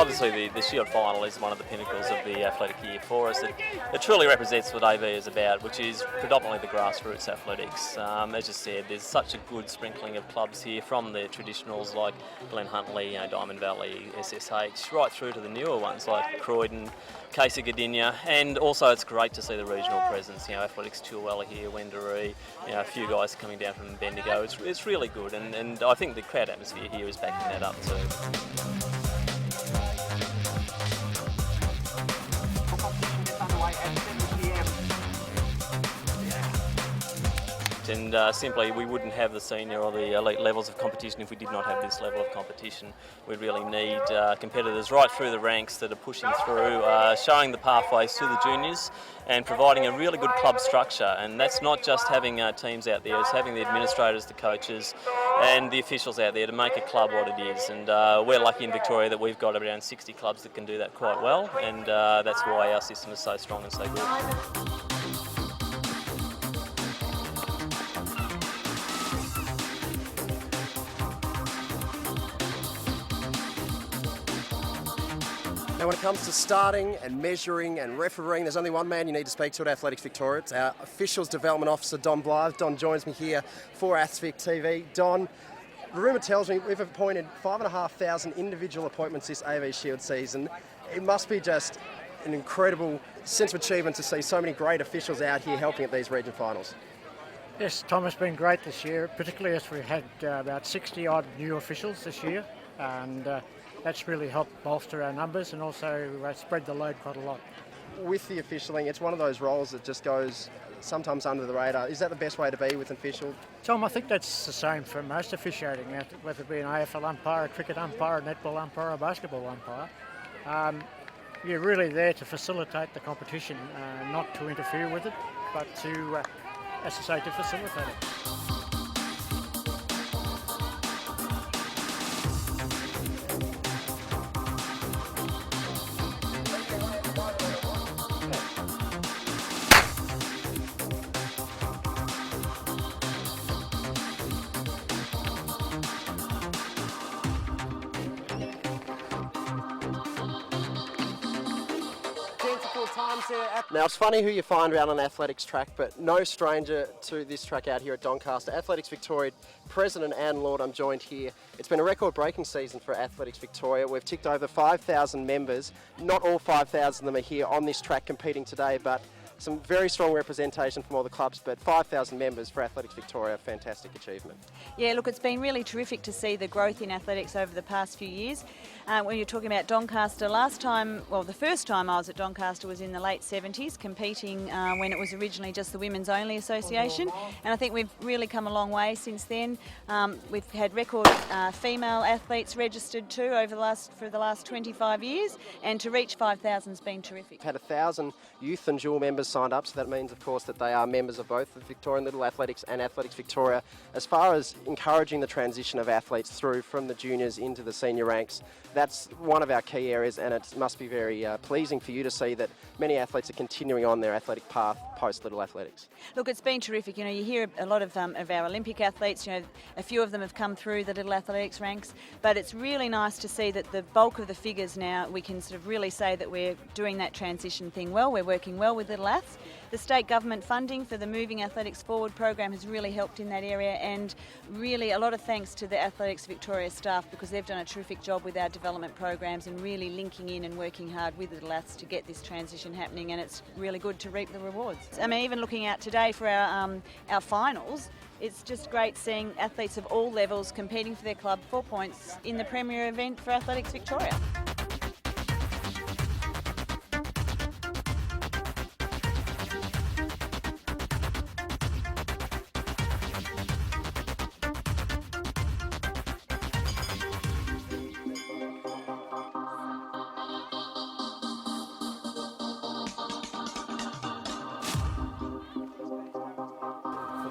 obviously the Shield final is one of the pinnacles of the athletic year for us. It truly represents what AV is about, which is predominantly the grassroots athletics. As you said, there's such a good sprinkling of clubs here, from the traditionals like Glen Huntly, Diamond Valley, SSH, right through to the newer ones like Croydon, Casey Gdynia, and also it's great to see the regional presence. Athletics Chilwell here, Wendouree, a few guys coming down from Bendigo. It's really good, and I think the crowd atmosphere here is backing that up too. And simply we wouldn't have the senior or the elite levels of competition if we did not have this level of competition. We really need competitors right through the ranks that are pushing through, showing the pathways to the juniors and providing a really good club structure. And that's not just having teams out there, it's having the administrators, the coaches and the officials out there to make a club what it is. And we're lucky in Victoria that we've got around 60 clubs that can do that quite well, and that's why our system is so strong and so good. Now, when it comes to starting and measuring and refereeing, there's only one man you need to speak to at Athletics Victoria. It's our Officials Development Officer, Don Blyth. Don joins me here for AthVic TV. Don, the rumour tells me we've appointed 5,500 individual appointments this AV Shield season. It must be just an incredible sense of achievement to see so many great officials out here helping at these region finals. Yes, Tom, has been great this year, particularly as we had about 60-odd new officials this year, and that's really helped bolster our numbers and also spread the load quite a lot. With the officialing, it's one of those roles that just goes sometimes under the radar. Is that the best way to be with an official? Tom, I think that's the same for most officiating, whether it be an AFL umpire, a cricket umpire, a netball umpire, or a basketball umpire. You're really there to facilitate the competition, not to interfere with it, but to, as I say, to facilitate it. Now, it's funny who you find around an athletics track, but no stranger to this track out here at Doncaster. Athletics Victoria President Anne Lord, I'm joined here. It's been a record-breaking season for Athletics Victoria. We've ticked over 5,000 members. Not all 5,000 of them are here on this track competing today, but some very strong representation from all the clubs, but 5,000 members for Athletics Victoria, fantastic achievement. Yeah, look, it's been really terrific to see the growth in athletics over the past few years. When you're talking about Doncaster, the first time I was at Doncaster was in the late 70s, competing when it was originally just the Women's Only Association, and I think we've really come a long way since then. We've had record female athletes registered too for the last 25 years, and to reach 5,000 has been terrific. We've had 1,000 youth and dual members signed up, so that means, of course, that they are members of both the Victorian Little Athletics and Athletics Victoria. As far as encouraging the transition of athletes through from the juniors into the senior ranks, that's one of our key areas, and it must be very pleasing for you to see that many athletes are continuing on their athletic path post Little Athletics. Look, it's been terrific. You hear a lot of our Olympic athletes, a few of them have come through the Little Athletics ranks, but it's really nice to see that the bulk of the figures now, we can sort of really say that we're doing that transition thing well. We're working well with Little Aths. The state government funding for the Moving Athletics Forward program has really helped in that area, and really a lot of thanks to the Athletics Victoria staff, because they've done a terrific job with our development programs and really linking in and working hard with Little Aths to get this transition happening, and it's really good to reap the rewards. I mean, even looking out today for our finals, it's just great seeing athletes of all levels competing for their club 4 points in the premier event for Athletics Victoria.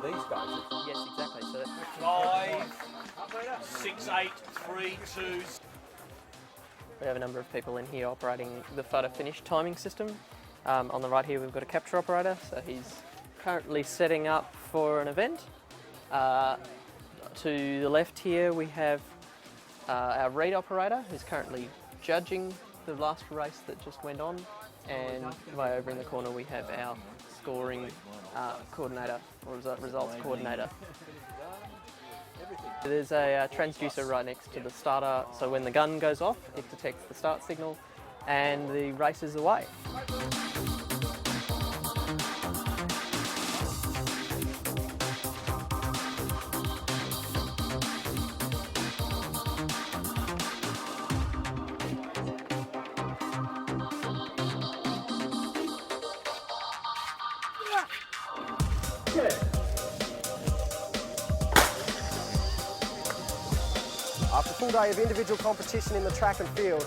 These guys. Yes, exactly. So 5, 6, 8, 3, 2. We have a number of people in here operating the photo finish timing system. On the right here we've got a capture operator, so he's currently setting up for an event. To the left here we have our read operator who's currently judging the last race that just went on, and way over in the corner we have our scoring coordinator, or results coordinator. There's a transducer right next to the starter, so when the gun goes off, it detects the start signal and the race is away. After a full day of individual competition in the track and field,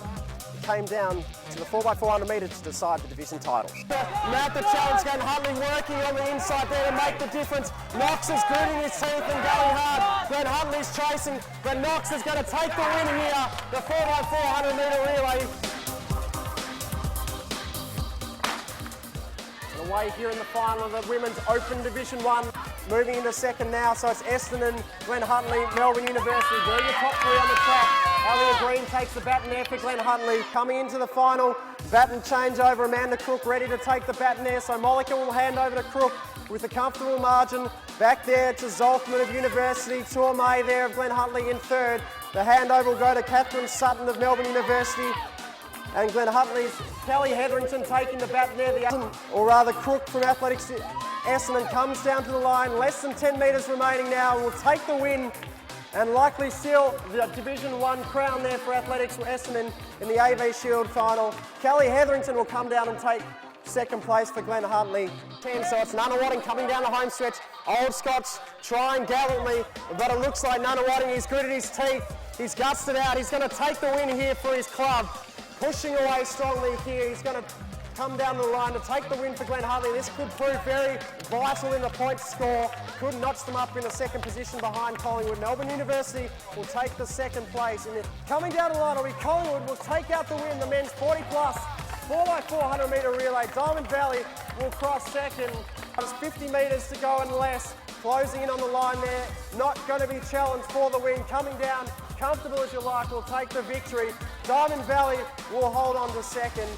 it came down to the 4x400 metres to decide the division titles. Now the challenge, Glenn Huntley working on the inside there to make the difference. Knox is gritting his teeth and going hard. Glenn Huntley's chasing, but Knox is going to take the win here, the 4x400 metre relay. And away here in the final of the Women's Open Division 1. Moving into second now, so it's Essendon, Glenn Huntley, Melbourne University. They're the top three on the track. Alia Green takes the baton there for Glenn Huntley. Coming into the final, baton changeover. Amanda Crook ready to take the baton there, so Mollica will hand over to Crook with a comfortable margin. Back there to Zolfman of University, Tourmay there of Glenn Huntley in third. The handover will go to Catherine Sutton of Melbourne University. And Glenn Huntley's Kelly Hetherington taking the baton there, or rather Crook from Athletics Essendon comes down to the line, less than 10 metres remaining now, will take the win and likely seal the Division 1 crown there for Athletics Essendon in the AV Shield final. Kelly Hetherington will come down and take second place for Glenn Huntley. So it's Nunawading coming down the home stretch. Old Scots trying gallantly, but it looks like Nunawading, he's gritted his teeth, he's gutsed it out, he's going to take the win here for his club. Pushing away strongly here, he's going to come down the line to take the win for Glenn Huntley. This could prove very vital in the points score. Could notch them up in the second position behind Collingwood. Melbourne University will take the second place. And coming down the line will be Collingwood will take out the win, the men's 40 plus 4x400 metre relay. Diamond Valley will cross second. There's 50 metres to go and less. Closing in on the line there. Not going to be challenged for the win. Coming down comfortable as you like, will take the victory. Diamond Valley will hold on to second.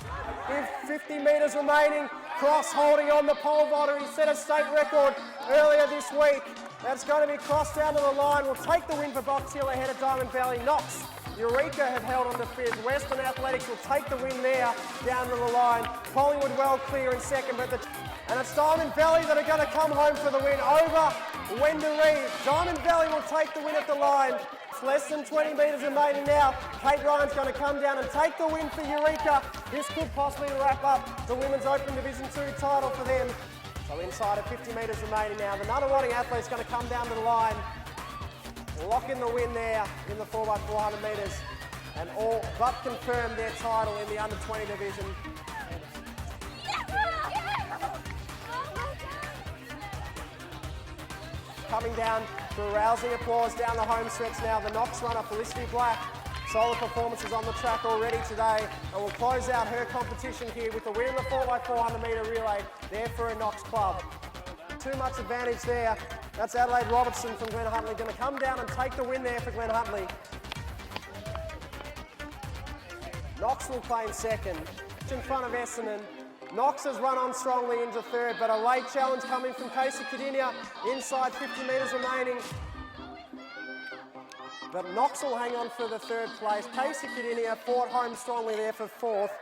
With 50 metres remaining, Cross holding on the pole vaulter. He set a state record earlier this week. That's going to be Cross down to the line. Will take the win for Box Hill ahead of Diamond Valley. Knox, Eureka have held on to fifth. Western Athletics will take the win there down to the line. Collingwood well clear in second, and it's Diamond Valley that are going to come home for the win over Wendouree. Diamond Valley will take the win at the line. It's less than 20 metres remaining now. Kate Ryan's going to come down and take the win for Eureka. This could possibly wrap up the Women's Open Division 2 title for them. So inside of 50 metres remaining now. The Nunawading athlete's going to come down to the line. Lock in the win there in the 4x400 metres. And all but confirm their title in the under 20 division. Coming down to a rousing applause down the home stretch now. The Knox runner, Felicity Black. Solid performances on the track already today. And will close out her competition here with the win in the 4x400 metre relay there for a Knox club. Too much advantage there. That's Adelaide Robertson from Glenn Huntley going to come down and take the win there for Glenn Huntley. Knox will claim second. In front of Essendon. Knox has run on strongly into third, but a late challenge coming from Casey Cadinia inside 50 metres remaining. But Knox will hang on for the third place. Casey Cadinia fought home strongly there for fourth.